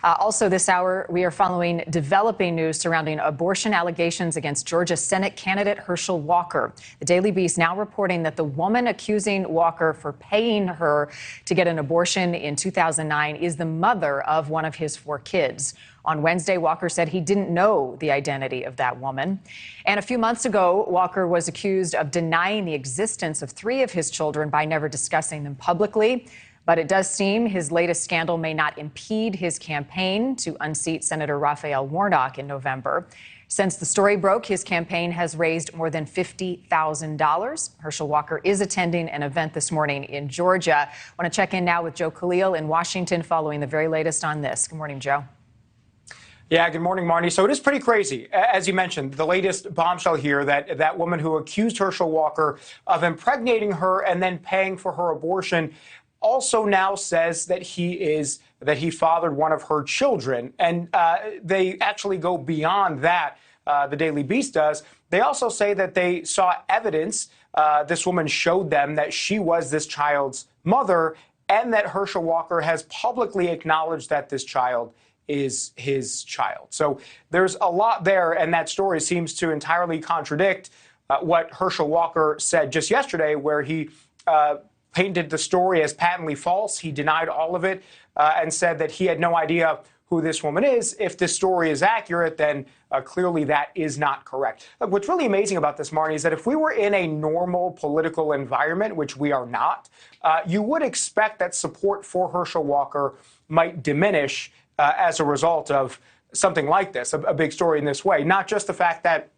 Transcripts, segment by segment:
Also this hour, we are following developing news surrounding abortion allegations against Georgia Senate candidate Herschel Walker. The Daily Beast now reporting that the woman accusing Walker for paying her to get an abortion in 2009 is the mother of one of his 4 kids. On Wednesday, Walker said he didn't know the identity of that woman. And a few months ago, Walker was accused of denying the existence of 3 of his children by never discussing them publicly. But it does seem his latest scandal may not impede his campaign to unseat Senator Raphael Warnock in November. Since the story broke, his campaign has raised more than $50,000. Herschel Walker is attending an event this morning in Georgia. I want to check in now with Joe Khalil in Washington following the very latest on this. Good morning, Joe. Yeah, good morning, Marnie. So it is pretty crazy. As you mentioned, the latest bombshell here that woman who accused Herschel Walker of impregnating her and then paying for her abortion also now says that he fathered one of her children. And they actually go beyond that. The Daily Beast does. They also say that they saw evidence. This woman showed them that she was this child's mother and that Herschel Walker has publicly acknowledged that this child is his child. So there's a lot there, and that story seems to entirely contradict what Herschel Walker said just yesterday, where he painted the story as patently false. He denied all of it and said that he had no idea who this woman is. If this story is accurate, then clearly that is not correct. Look, what's really amazing about this, Marnie, is that if we were in a normal political environment, which we are not, you would expect that support for Herschel Walker might diminish as a result of something like this, a big story in this way. Not just the fact that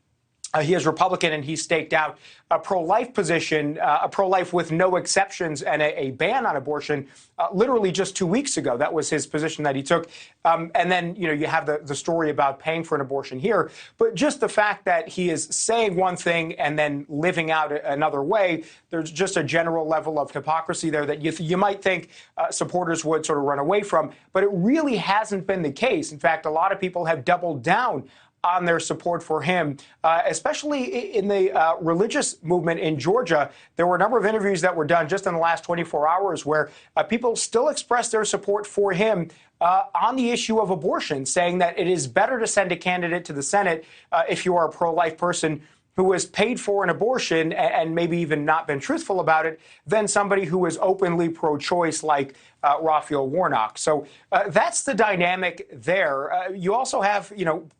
he is Republican and he staked out a pro-life position, a pro-life with no exceptions and a ban on abortion literally just 2 weeks ago. That was his position that he took. And then, you have the story about paying for an abortion here. But just the fact that he is saying one thing and then living out another way, there's just a general level of hypocrisy there that you might think supporters would sort of run away from. But it really hasn't been the case. In fact, a lot of people have doubled down on their support for him, especially in the religious movement in Georgia. There were a number of interviews that were done just in the last 24 hours where people still expressed their support for him on the issue of abortion, saying that it is better to send a candidate to the Senate if you are a pro-life person who has paid for an abortion and maybe even not been truthful about it, than somebody who is openly pro-choice like Raphael Warnock. So that's the dynamic there. You also have,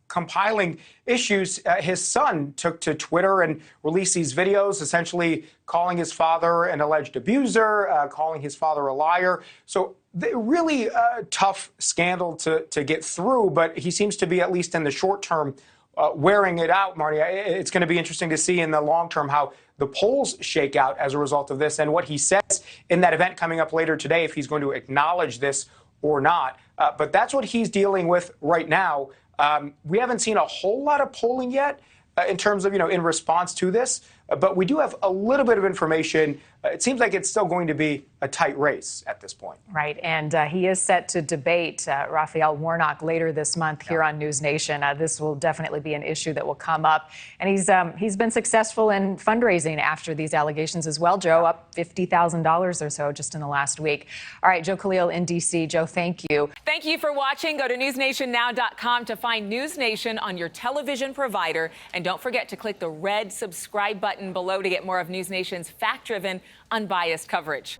compiling issues. His son took to Twitter and released these videos, essentially calling his father an alleged abuser, calling his father a liar. So really tough scandal to get through, but he seems to be, at least in the short term, wearing it out, Marty. It's going to be interesting to see in the long term how the polls shake out as a result of this and what he says in that event coming up later today, if he's going to acknowledge this or not. But that's what he's dealing with right now. We haven't seen a whole lot of polling yet in terms of, in response to this. But we do have a little bit of information. It seems like it's still going to be a tight race at this point. Right. And he is set to debate Raphael Warnock later this month here on NewsNation. This will definitely be an issue that will come up. And he's been successful in fundraising after these allegations as well, Joe, up $50,000 or so just in the last week. All right, Joe Khalil in D.C. Joe, thank you. Thank you for watching. Go to newsnationnow.com to find NewsNation on your television provider. And don't forget to click the red subscribe button below to get more of NewsNation's fact-driven, unbiased coverage.